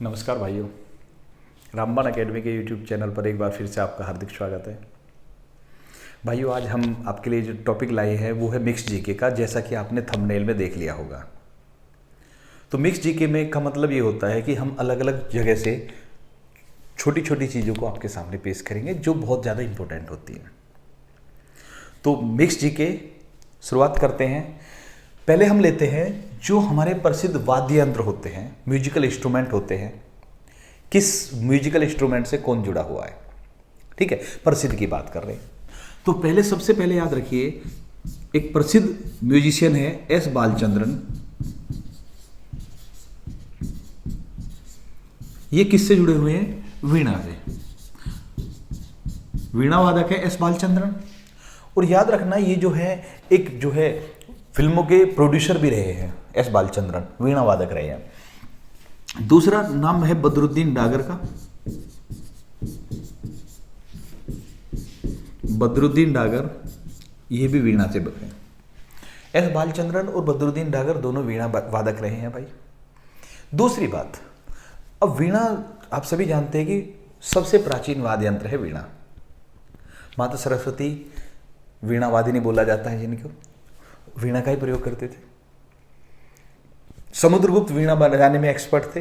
नमस्कार भाइयों, रामबाण एकेडमी के यूट्यूब चैनल पर एक बार फिर से आपका हार्दिक स्वागत है। भाइयों, आज हम आपके लिए जो टॉपिक लाए हैं वो है मिक्स जीके का, जैसा कि आपने थंबनेल में देख लिया होगा। तो मिक्स जीके में का मतलब ये होता है कि हम अलग अलग जगह से छोटी छोटी चीज़ों को आपके सामने पेश करेंगे जो बहुत ज़्यादा इंपॉर्टेंट होती हैं। तो मिक्स जीके शुरुआत करते हैं। पहले हम लेते हैं जो हमारे प्रसिद्ध वाद्य यंत्र होते हैं, म्यूजिकल इंस्ट्रूमेंट होते हैं, किस म्यूजिकल इंस्ट्रूमेंट से कौन जुड़ा हुआ है। ठीक है, प्रसिद्ध की बात कर रहे हैं। तो पहले सबसे पहले याद रखिए, एक प्रसिद्ध म्यूजिशियन है एस बालचंद्रन। ये किससे जुड़े हुए हैं? वीणा से। वीणा वादक है एस बालचंद्रन। और याद रखना, ये जो है एक जो है फिल्मों के प्रोड्यूसर भी रहे हैं एस बालचंद्रन, वीणा वादक रहे हैं। दूसरा नाम है बदरुद्दीन डागर का। बदरुद्दीन डागर ये भी वीणा से बने। एस बालचंद्रन और बदरुद्दीन डागर दोनों वीणा वादक रहे हैं भाई। दूसरी बात, अब वीणा आप सभी जानते हैं कि सबसे प्राचीन वाद्य यंत्र है वीणा। माता सरस्वती वीणा वादिनी बोला जाता है जिनको, वीणा का ही प्रयोग करते थे। समुद्रगुप्त वीणा बजाने में एक्सपर्ट थे।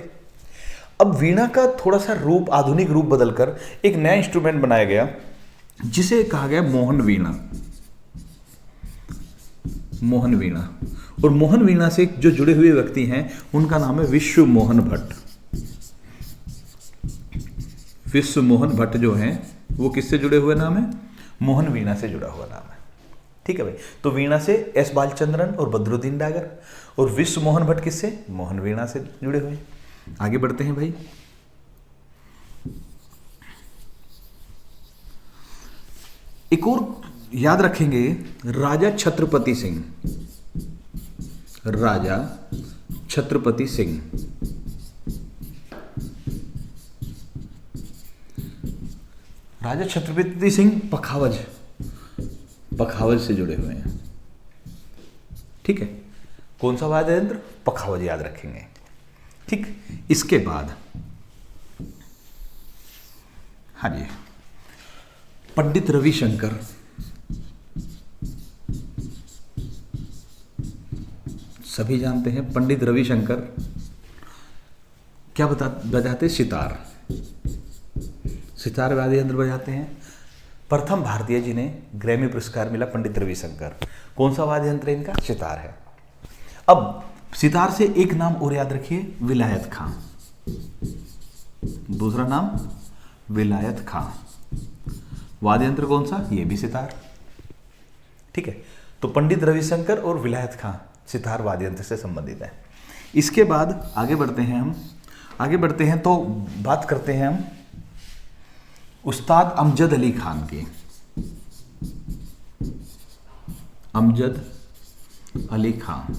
अब वीणा का थोड़ा सा रूप, आधुनिक रूप बदलकर एक नया इंस्ट्रूमेंट बनाया गया जिसे कहा गया मोहन वीणा। मोहन वीणा। और मोहन वीणा से जो जुड़े हुए व्यक्ति हैं उनका नाम है विश्व मोहन भट्ट। विश्व मोहन भट्ट जो हैं वो किससे जुड़े हुए नाम है? मोहन वीणा से जुड़ा हुआ नाम है। ठीक है भाई। तो वीणा से एस बालचंद्रन और बदरुद्दीन डागर, और विश्व मोहन भट्ट किससे? मोहन वीणा से जुड़े हुए। आगे बढ़ते हैं भाई। एक और याद रखेंगे, राजा छत्रपति सिंह। राजा छत्रपति सिंह। राजा छत्रपति सिंह पखावज से जुड़े हुए हैं। ठीक है, कौन सा वाद्य यंत्र? पखावज याद रखेंगे। ठीक, इसके बाद हाँ जी, पंडित रविशंकर। सभी जानते हैं पंडित रविशंकर क्या बजाते? सितार। सितार वाद्य यंत्र बजाते हैं। प्रथम भारतीय जिन्हें ग्रैमी पुरस्कार मिला, पंडित रविशंकर। कौन सा वाद्य यंत्र इनका? सितार है। अब सितार से एक नाम और याद रखिए, विलायत खां। दूसरा नाम विलायत खां। वाद्य यंत्र कौन सा? ये भी सितार। ठीक है, तो पंडित रविशंकर और विलायत खां सितार वाद्य यंत्र से संबंधित है। इसके बाद आगे बढ़ते हैं तो बात करते हैं हम उस्ताद अमजद अली खान की। अमजद अली खान।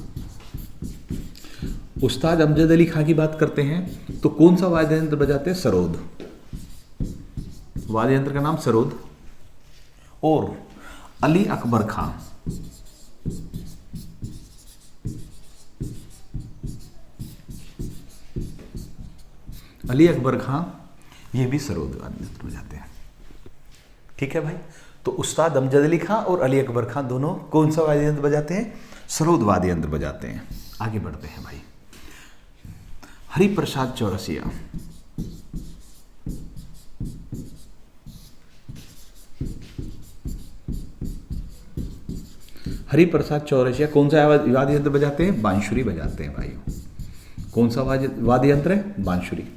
उस्ताद अमजद अली खान की बात करते हैं तो कौन सा वाद्य यंत्र बजाते हैं? सरोद। वाद्य यंत्र का नाम सरोद। और अली अकबर खान। अली अकबर खान ये भी सरोद वाद्य यंत्र बजाते हैं। ठीक है भाई। तो उस्ताद अमजद अली खान और अली अकबर खान दोनों कौन सा वाद्य यंत्र बजाते हैं? सरोद वाद्य यंत्र बजाते हैं। आगे बढ़ते हैं भाई। हरिप्रसाद चौरसिया। हरिप्रसाद चौरसिया कौन सा वाद्य यंत्र बजाते हैं? बांसुरी बजाते हैं भाइयों। कौन सा वाद्य यंत्र है? बांसुरी।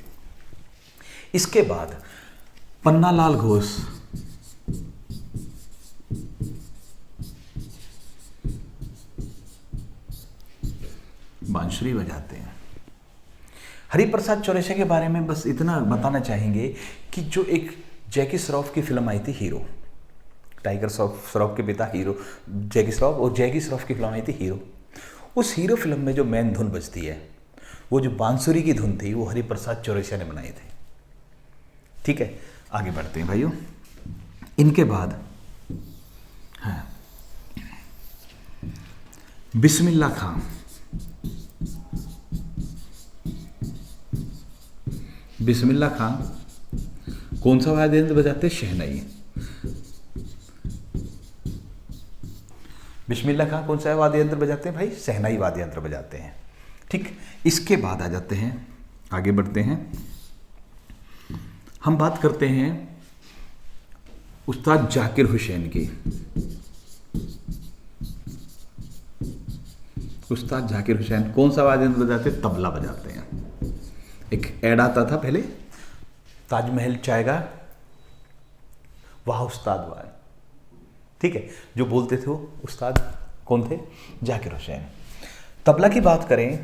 इसके बाद पन्नालाल घोष। बांसुरी बजाते हैं। हरिप्रसाद चौरसिया के बारे में बस इतना बताना चाहेंगे कि जो एक जैकी श्रॉफ की फिल्म आई थी हीरो, टाइगर श्रॉफ के पिता हीरो जैकी श्रॉफ, और जैकी श्रॉफ की फिल्म आई थी हीरो। उस हीरो फिल्म में जो मेन धुन बजती है, वो जो बांसुरी की धुन थी, वो हरिप्रसाद चौरसिया ने बनाई थी। ठीक है, आगे बढ़ते हैं भाइयों। इनके बाद है बिस्मिल्लाह खां। बिस्मिल्लाह खां कौन सा वाद्य यंत्र बजाते हैं? शहनाई। बिस्मिल्लाह खां कौन सा वाद्य यंत्र बजाते हैं भाई? शहनाई वाद्य यंत्र बजाते हैं। ठीक, इसके बाद आ जाते हैं, आगे बढ़ते हैं, हम बात करते हैं उस्ताद जाकिर हुसैन की। उस्ताद जाकिर हुसैन कौन सा वाद्य यंत्र बजाते हैं? तबला बजाते हैं। एक ऐड आता था पहले, ताजमहल चाहेगा वाह उस्ताद वाह, ठीक है, जो बोलते थे वो उस्ताद कौन थे? जाकिर हुसैन। तबला की बात करें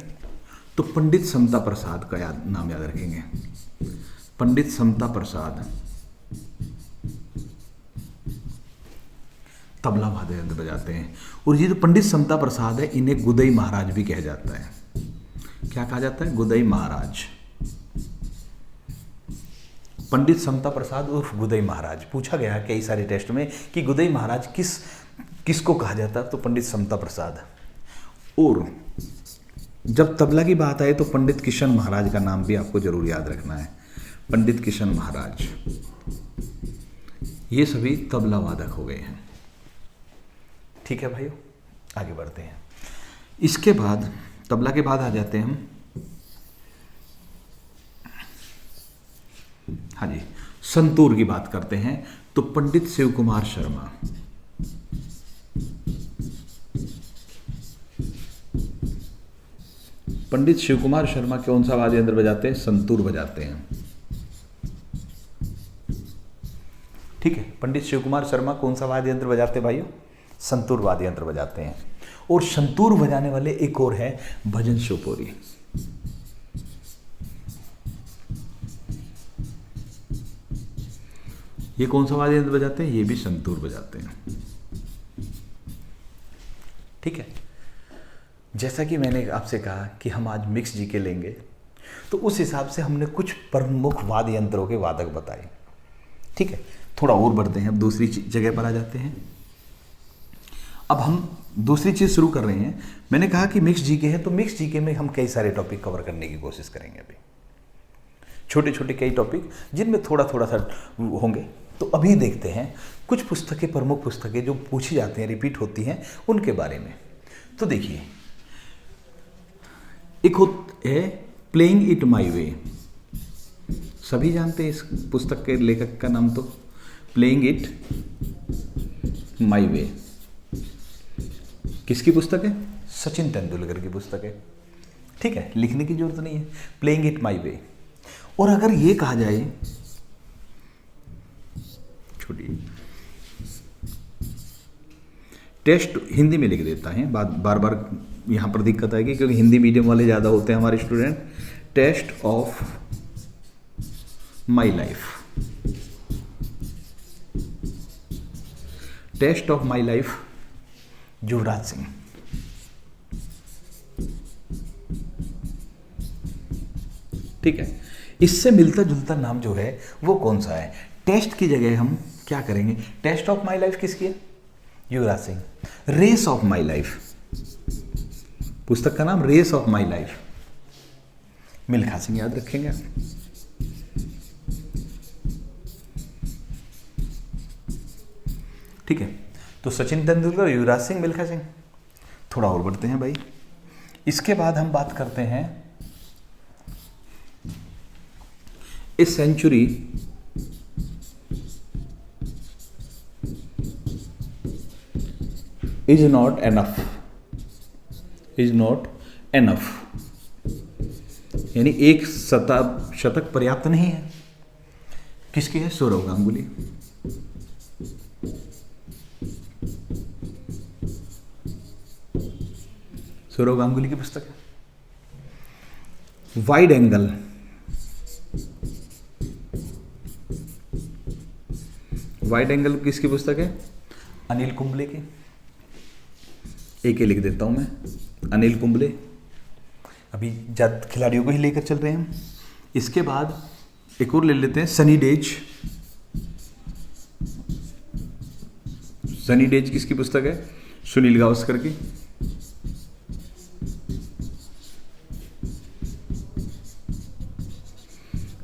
तो पंडित समता प्रसाद का नाम याद रखेंगे। पंडित समता प्रसाद तबला वाद्य यंत्र बजाते हैं। और ये जो पंडित समता प्रसाद है, इन्हें गुदई महाराज भी कहा जाता है। क्या कहा जाता है? गुदई महाराज। पंडित समता प्रसाद उर्फ गुदई महाराज। पूछा गया कई सारे टेस्ट में कि गुदई महाराज किसको कहा जाता है, तो पंडित समता प्रसाद। और जब तबला की बात आए तो पंडित किशन महाराज का नाम भी आपको जरूर याद रखना है। पंडित किशन महाराज, ये सभी तबला वादक हो गए हैं। ठीक है भाइयों, आगे बढ़ते हैं। इसके बाद तबला के बाद आ जाते हैं हम, हाँ जी, संतूर की बात करते हैं तो पंडित शिव कुमार शर्मा। पंडित शिव कुमार शर्मा कौन सा वाद्य यंत्र बजाते हैं? संतूर बजाते हैं। ठीक है, पंडित शिव कुमार शर्मा कौन सा वाद्य यंत्र बजाते हैं भाइयों? संतूर वाद्य यंत्र बजाते हैं। और संतूर बजाने वाले एक और है भजन शिवपुरी। ये कौन सा वाद्य यंत्र बजाते हैं? ये भी संतूर बजाते हैं। ठीक है, जैसा कि मैंने आपसे कहा कि हम आज मिक्स जीके लेंगे, तो उस हिसाब से हमने कुछ प्रमुख वाद्य यंत्रों के वादक बताए। ठीक है, थोड़ा और बढ़ते हैं, अब दूसरी जगह पर आ जाते हैं। अब हम दूसरी चीज़ शुरू कर रहे हैं। मैंने कहा कि मिक्स जीके है, तो मिक्स जीके में हम कई सारे टॉपिक कवर करने की कोशिश करेंगे। अभी छोटे छोटे कई टॉपिक जिनमें थोड़ा थोड़ा सा होंगे। तो अभी देखते हैं कुछ पुस्तकें, प्रमुख पुस्तकें जो पूछी जाती हैं, रिपीट होती हैं, उनके बारे में। तो देखिए, एक है प्लेइंग इट माई वे। सभी जानते हैं इस पुस्तक के लेखक का नाम, तो प्लेइंग इट माई वे किसकी पुस्तक है? सचिन तेंदुलकर की पुस्तक है। ठीक है, लिखने की जरूरत नहीं है, प्लेइंग इट माई वे। और अगर ये कहा जाए, छोटी टेस्ट हिंदी में लिख देता है, बार बार यहाँ पर दिक्कत आएगी क्योंकि हिंदी मीडियम वाले ज़्यादा होते हैं हमारे student. Test of my life, test of my life, Yuvraj Singh. ठीक है, इससे मिलता जुलता नाम जो है वो कौन सा है? टेस्ट की जगह हम क्या करेंगे? टेस्ट ऑफ माई लाइफ किसकी है? Yuvraj Singh. Race of my life, पुस्तक का नाम race of my life, Milkha Singh. याद रखेंगे आप। ठीक है, तो सचिन तेंदुलकर, युवराज सिंह, मिल्खा सिंह। थोड़ा और बढ़ते हैं भाई। इसके बाद हम बात करते हैं a century is not enough, is not enough, यानी एक शतक पर्याप्त नहीं है। किसकी है? सौरव गांगुली। सौरव गांगुली की पुस्तक है। वाइड एंगल, वाइड एंगल किसकी पुस्तक है? अनिल कुंबले की। एक लिख देता हूं मैं, अनिल कुंबले। अभी ज्यादा खिलाड़ियों को ही लेकर चल रहे हैं हम। इसके बाद एक और ले लेते हैं, सनी डेज। सनी डेज किसकी पुस्तक है? सुनील गावस्कर की।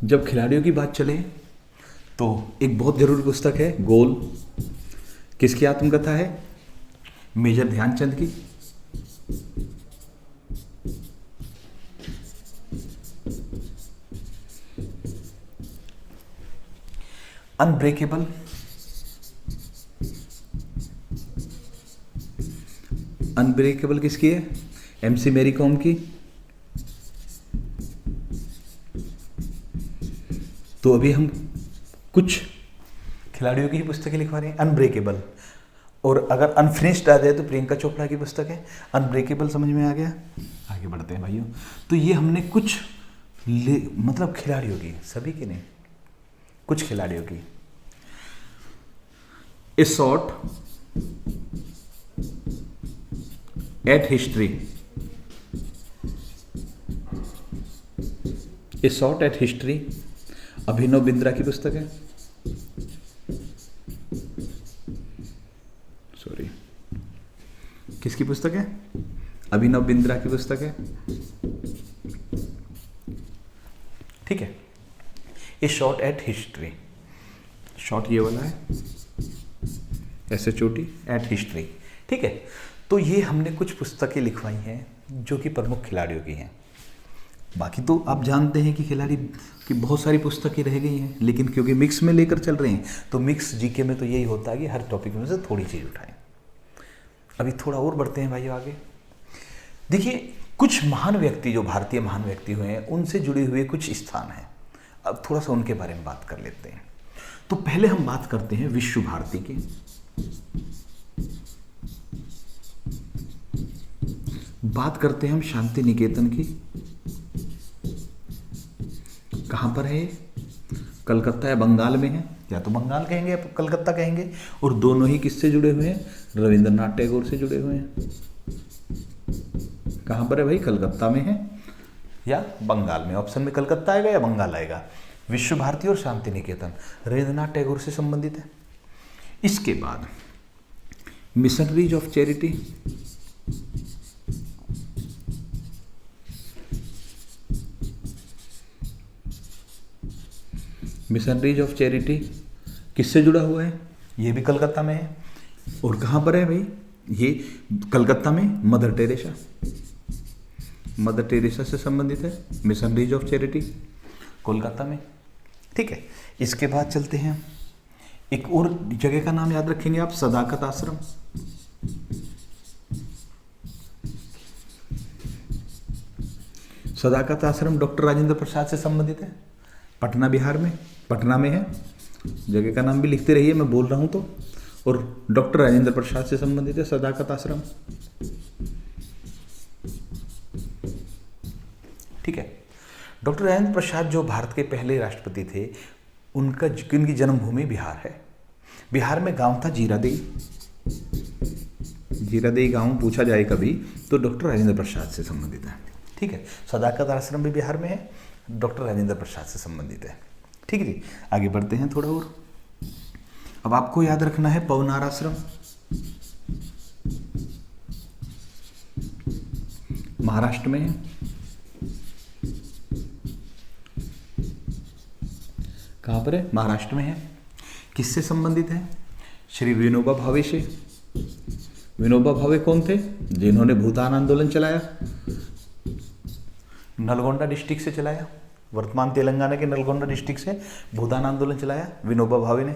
जब खिलाड़ियों की बात चले तो एक बहुत जरूरी पुस्तक है गोल। किसकी आत्मकथा है? मेजर ध्यानचंद की। अनब्रेकेबल, अनब्रेकेबल किसकी है? एमसी मैरी कॉम की। तो अभी हम कुछ खिलाड़ियों की ही पुस्तकें लिखवा रहे हैं। अनब्रेकेबल, और अगर अनफिनिश्ड आ जाए तो प्रियंका चोपड़ा की पुस्तक है। अनब्रेकेबल समझ में आ गया? आगे बढ़ते हैं भाइयों। तो ये हमने कुछ मतलब खिलाड़ियों की, सभी की नहीं, कुछ खिलाड़ियों की। A shot at history, a shot at history Abhinav Bindra की पुस्तक है। सॉरी, किसकी पुस्तक है? अभिनव बिंद्रा की पुस्तक है। ठीक है। ए शॉट एट हिस्ट्री, शॉट ये वाला है, ऐसे चोटी, एट हिस्ट्री। ठीक है। तो ये हमने कुछ पुस्तकें लिखवाई हैं जो कि प्रमुख खिलाड़ियों की हैं। बाकी तो आप जानते हैं कि खिलाड़ी की बहुत सारी पुस्तकें रह गई हैं, लेकिन क्योंकि मिक्स में लेकर चल रहे हैं तो मिक्स जीके में तो यही होता है कि हर टॉपिक में से थोड़ी चीज़ उठाएं। अभी थोड़ा और बढ़ते हैं भाई आगे। देखिए, कुछ महान व्यक्ति जो भारतीय महान व्यक्ति हुए हैं उनसे जुड़े हुए कुछ स्थान हैं। अब थोड़ा सा उनके बारे में बात कर लेते हैं। तो पहले हम बात करते हैं विश्व भारती की। बात करते हैं हम शांति निकेतन की। कहाँ पर है? कलकत्ता या बंगाल में है, या तो बंगाल कहेंगे या कलकत्ता कहेंगे। और दोनों ही किससे जुड़े हुए हैं? रविंद्रनाथ टैगोर से जुड़े हुए हैं। कहाँ पर है भाई? कलकत्ता में है या बंगाल में। ऑप्शन में कलकत्ता आएगा या बंगाल आएगा। विश्व भारती और शांति निकेतन रविंद्रनाथ टैगोर से संबंधित है। इसके बाद missionaries of charity, missionaries of charity किससे जुड़ा हुआ है? ये भी कलकत्ता में है। और कहाँ पर है भाई? ये कलकत्ता में मदर टेरेसा, मदर टेरेसा से संबंधित है मिशनरीज ऑफ चैरिटी, कोलकाता में। ठीक है। इसके बाद चलते हैं, एक और जगह का नाम याद रखेंगे आप, सदाकत आश्रम। सदाकत आश्रम डॉक्टर राजेंद्र प्रसाद से संबंधित है, पटना बिहार में, पटना में है। जगह का नाम भी लिखते रहिए, मैं बोल रहा हूं तो। और डॉक्टर राजेंद्र प्रसाद से संबंधित है सदाकत आश्रम। ठीक है। डॉक्टर राजेंद्र प्रसाद जो भारत के पहले राष्ट्रपति थे, उनकी जन्मभूमि बिहार है। बिहार में गांव था जीरादेई। जीरादेई गांव पूछा जाए कभी तो डॉक्टर राजेंद्र प्रसाद से संबंधित है। ठीक है। सदाकत आश्रम भी बिहार में है, डॉक्टर राजेंद्र प्रसाद से संबंधित है। ठीक है जी। आगे बढ़ते हैं थोड़ा और। अब आपको याद रखना है पवनार आश्रम, महाराष्ट्र में है। कहाँ पर है? महाराष्ट्र में है। किससे संबंधित है? श्री विनोबा भावे से। विनोबा भावे कौन थे? जिन्होंने भूदान आंदोलन चलाया, नलगोंडा डिस्ट्रिक्ट से चलाया, वर्तमान तेलंगाना के नलगोंडा डिस्ट्रिक्ट से भूदान आंदोलन चलाया विनोबा भावे ने।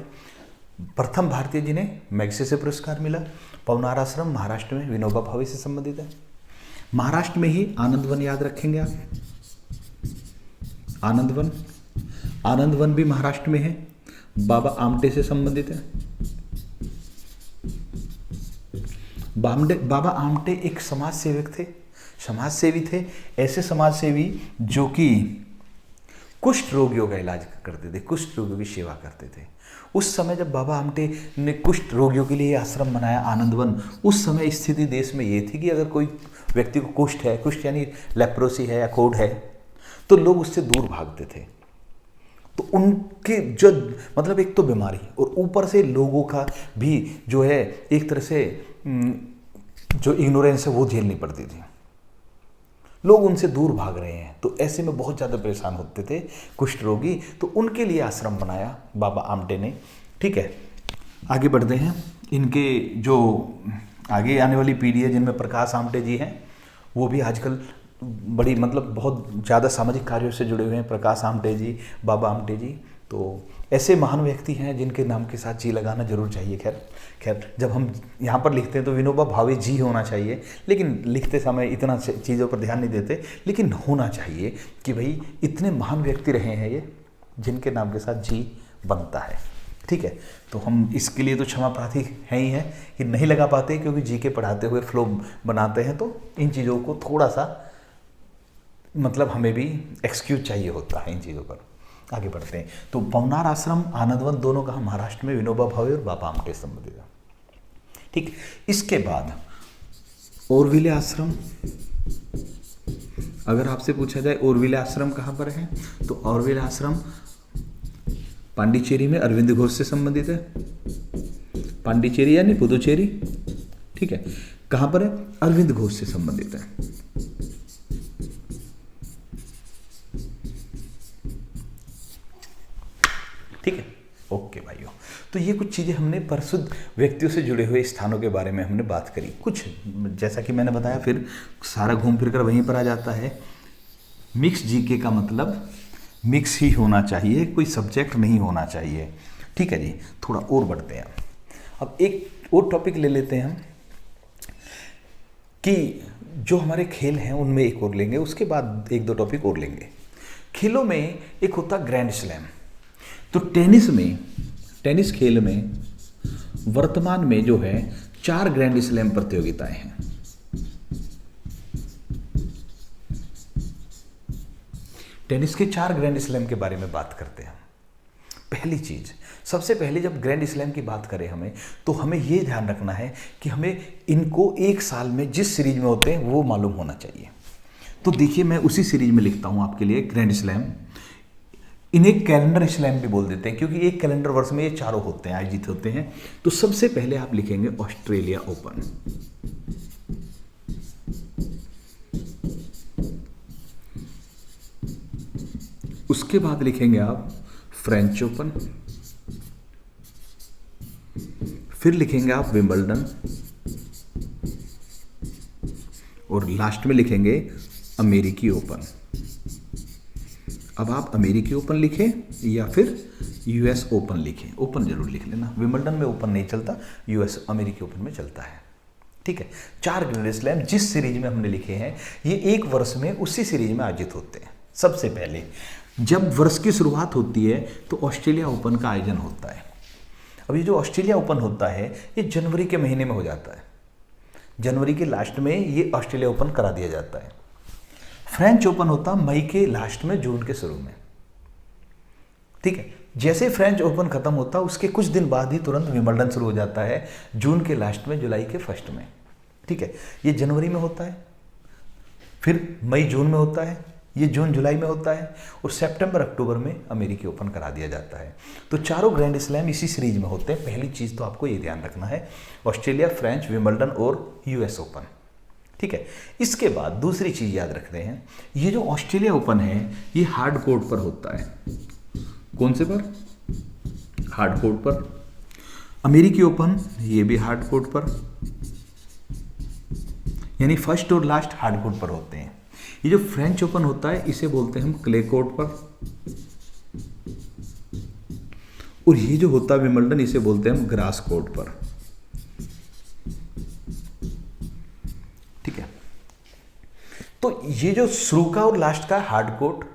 प्रथम भारतीय जिन्हें मैग्सेसे पुरस्कार मिला। पवनार आश्रम महाराष्ट्र में विनोबा भावे से संबंधित है। महाराष्ट्र में ही आनंद वन याद रखेंगे आप, आनंद वन। आनंद वन भी महाराष्ट्र में है, बाबा आमटे से संबंधित है। बाबा आमटे एक समाज सेवक थे, समाज सेवी थे। ऐसे समाज सेवी जो कि कुष्ठ रोगियों का इलाज करते थे, कुष्ठ रोगियों की सेवा करते थे। उस समय जब बाबा आमटे ने कुष्ठ रोगियों के लिए आश्रम बनाया आनंदवन, उस समय स्थिति देश में ये थी कि अगर कोई व्यक्ति को कुष्ठ है, कुष्ठ यानी लेप्रोसी है या कोढ़ है, तो लोग उससे दूर भागते थे। तो उनके जो मतलब एक तो बीमारी और ऊपर से लोगों का भी जो है एक तरह से जो इग्नोरेंस है वो झेलनी पड़ती थी। लोग उनसे दूर भाग रहे हैं। तो ऐसे में बहुत ज़्यादा परेशान होते थे कुष्ठ रोगी, तो उनके लिए आश्रम बनाया बाबा आमटे ने। ठीक है, आगे बढ़ते हैं। इनके जो आगे आने वाली पीढ़ी है जिनमें प्रकाश आमटे जी हैं, वो भी आजकल बड़ी मतलब बहुत ज़्यादा सामाजिक कार्यों से जुड़े हुए हैं। प्रकाश आमटे जी, बाबा आमटे जी, तो ऐसे महान व्यक्ति हैं जिनके नाम के साथ जी लगाना जरूर चाहिए। खैर जब हम यहाँ पर लिखते हैं तो विनोबा भावे जी होना चाहिए, लेकिन लिखते समय इतना चीज़ों पर ध्यान नहीं देते, लेकिन होना चाहिए कि भाई इतने महान व्यक्ति रहे हैं ये जिनके नाम के साथ जी बनता है। ठीक है, तो हम इसके लिए तो क्षमा प्रार्थी हैं ही हैं कि नहीं लगा पाते, क्योंकि जी के पढ़ाते हुए फ्लो बनाते हैं, तो इन चीज़ों को थोड़ा सा मतलब हमें भी एक्सक्यूज चाहिए होता है इन चीज़ों पर। आगे बढ़ते हैं। तो पवनार आश्रम, आनंदवन दोनों कहाँ? महाराष्ट्र में, विनोबा भावे और बाबा आमटे संबंधित। ठीक, इसके बाद ओरविले आश्रम। अगर आपसे पूछा जाए ओरविले आश्रम कहाँ पर है, तो ओरविले आश्रम पांडिचेरी में अरविंद घोष से संबंधित है। पांडिचेरी यानी पुदुचेरी। ठीक है, कहाँ पर है? अरविंद घोष से संबंधित है। ठीक है, ओके भाइयों, तो ये कुछ चीज़ें हमने परिशुद्ध व्यक्तियों से जुड़े हुए स्थानों के बारे में हमने बात करी। कुछ जैसा कि मैंने बताया, फिर सारा घूम फिर कर वहीं पर आ जाता है। मिक्स जीके का मतलब मिक्स ही होना चाहिए, कोई सब्जेक्ट नहीं होना चाहिए। ठीक है जी, थोड़ा और बढ़ते हैं। अब एक और टॉपिक ले लेते हैं हम कि जो हमारे खेल हैं उनमें एक और लेंगे, उसके बाद एक दो टॉपिक और लेंगे। खेलों में एक होता ग्रैंड स्लैम। तो टेनिस खेल में वर्तमान में जो है 4 ग्रैंड स्लैम प्रतियोगिताएं हैं। टेनिस के 4 ग्रैंड स्लैम के बारे में बात करते हैं। पहली चीज, सबसे पहले जब ग्रैंड स्लैम की बात करें हमें, तो हमें यह ध्यान रखना है कि हमें इनको एक साल में जिस सीरीज में होते हैं वो मालूम होना चाहिए। तो देखिए, मैं उसी सीरीज में लिखता हूं आपके लिए ग्रैंड स्लैम। इन्हें कैलेंडर स्लैम भी बोल देते हैं, क्योंकि एक कैलेंडर वर्ष में ये चारों होते हैं, आयोजित होते हैं। तो सबसे पहले आप लिखेंगे ऑस्ट्रेलिया ओपन। उसके बाद लिखेंगे आप फ्रेंच ओपन, फिर लिखेंगे आप विंबलडन, और लास्ट में लिखेंगे अमेरिकी ओपन। अब आप अमेरिकी ओपन लिखें या फिर यूएस ओपन लिखें, ओपन जरूर लिख लेना। विंबलडन में ओपन नहीं चलता, यूएस अमेरिकी ओपन में चलता है। ठीक है, 4 ग्रैंड स्लैम जिस सीरीज में हमने लिखे हैं, ये एक वर्ष में उसी सीरीज में आयोजित होते हैं। सबसे पहले जब वर्ष की शुरुआत होती है तो ऑस्ट्रेलिया ओपन का आयोजन होता है। अब ये जो ऑस्ट्रेलिया ओपन होता है, ये जनवरी के महीने में हो जाता है। जनवरी के लास्ट में ये ऑस्ट्रेलिया ओपन करा दिया जाता है। फ्रेंच ओपन होता मई के लास्ट में, जून के शुरू में। ठीक है, जैसे फ्रेंच ओपन खत्म होता उसके कुछ दिन बाद ही तुरंत विंबलडन शुरू हो जाता है, जून के लास्ट में, जुलाई के फर्स्ट में। ठीक है, ये जनवरी में होता है, फिर मई जून में होता है, ये जून जुलाई में होता है, और सितंबर अक्टूबर में अमेरिकी ओपन करा दिया जाता है। तो चारों ग्रैंड स्लैम इसी सीरीज में होते हैं। पहली चीज़ तो आपको ये ध्यान रखना है, ऑस्ट्रेलिया, फ्रेंच, विंबलडन और यूएस ओपन। ठीक है, इसके बाद दूसरी चीज़ याद रखते हैं, ये जो ऑस्ट्रेलिया ओपन है ये हार्ड कोर्ट पर होता है। कौन से पर? हार्ड कोर्ट पर। अमेरिकी ओपन ये भी हार्ड कोर्ट पर, यानी फर्स्ट और लास्ट हार्ड कोर्ट पर होते हैं। ये जो फ्रेंच ओपन होता है इसे बोलते हैं हम क्ले कोर्ट पर, और ये जो होता है विंबलडन इसे बोलते हैं हम ग्रास कोर्ट पर। ठीक है, तो ये जो शुरू का और लास्ट का हार्ड कोर्ट,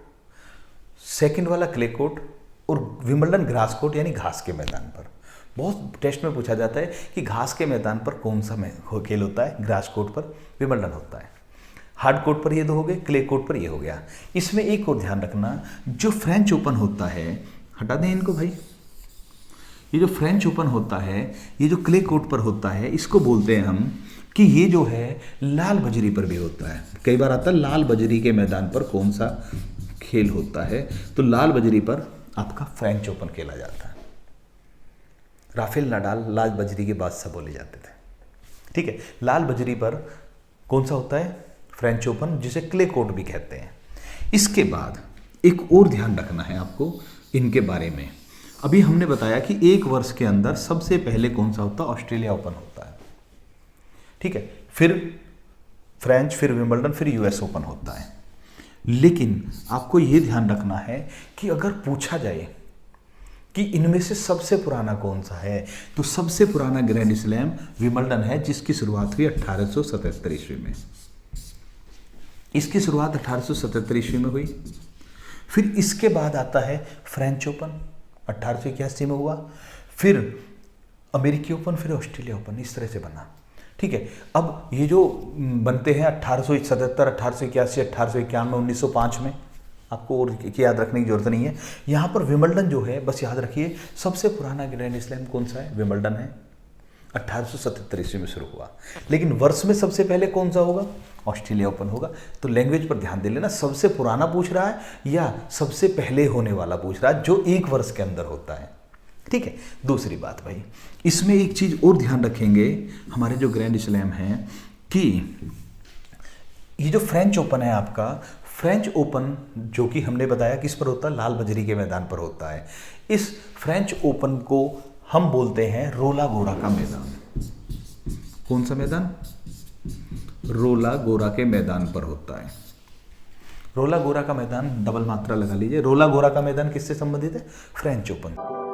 सेकंड वाला क्ले कोर्ट, और विंबलडन ग्रास कोर्ट यानी घास के मैदान पर। बहुत टेस्ट में पूछा जाता है कि घास के मैदान पर कौन सा खेल होता है? ग्रास कोर्ट पर विंबलडन होता है। हार्ड कोर्ट पर ये दो हो गए, क्ले कोर्ट पर ये हो गया। इसमें एक और ध्यान रखना, जो फ्रेंच ओपन होता है, हटा दें इनको भाई, ये जो फ्रेंच ओपन होता है, ये जो क्ले कोर्ट पर होता है, इसको बोलते हैं हम कि ये जो है लाल बजरी पर भी होता है। कई बार आता है लाल बजरी के मैदान पर कौन सा खेल होता है, तो लाल बजरी पर आपका फ्रेंच ओपन खेला जाता है। राफेल नाडाल लाल बजरी के बादशाह बोले जाते थे। ठीक है, लाल बजरी पर कौन सा होता है? फ्रेंच ओपन जिसे क्ले कोर्ट भी कहते हैं। इसके बाद एक और ध्यान रखना है आपको इनके बारे में। अभी हमने बताया कि एक वर्ष के अंदर सबसे पहले कौन सा होता है, ऑस्ट्रेलिया ओपन होता है, ठीक है, फिर फ्रेंच, फिर विंबलडन, फिर यूएस ओपन होता है। लेकिन आपको यह ध्यान रखना है कि अगर पूछा जाए कि इनमें से सबसे पुराना कौन सा है, तो सबसे पुराना ग्रैंड स्लैम विंबलडन है, जिसकी शुरुआत हुई 1877 ईस्वी में। इसकी शुरुआत 1877 ईस्वी में हुई। फिर इसके बाद आता है फ्रेंच ओपन, 1881 में हुआ, फिर अमेरिकी ओपन, फिर ऑस्ट्रेलिया ओपन, इस तरह से बना, ठीक है। अब ये जो बनते हैं 1877, 1881, 1891, 1905 में, आपको और याद रखने की जरूरत नहीं है। यहाँ पर विंबलडन जो है, बस याद रखिए सबसे पुराना ग्रैंड स्लैम कौन सा है, विंबलडन है, 1877 ईस्वी में शुरू हुआ। लेकिन वर्ष में सबसे पहले कौन सा होगा, ऑस्ट्रेलिया ओपन होगा। तो लैंग्वेज पर ध्यान दे लेना, सबसे पुराना पूछ रहा है या सबसे पहले होने वाला पूछ रहा है, जो एक वर्ष के अंदर होता है, ठीक है। दूसरी बात भाई, इसमें एक चीज और ध्यान रखेंगे हमारे जो ग्रैंड स्लैम हैं, कि ये जो फ्रेंच ओपन है आपका, फ्रेंच ओपन जो कि हमने बताया किस पर होता है, लाल बजरी के मैदान पर होता है। इस फ्रेंच ओपन को हम बोलते हैं रोला गोरा का मैदान। कौन सा मैदान, रोला गोरा के मैदान पर होता है। रोला गोरा का मैदान, डबल मात्रा लगा लीजिए, रोला गोरा का मैदान किससे संबंधित है, फ्रेंच ओपन।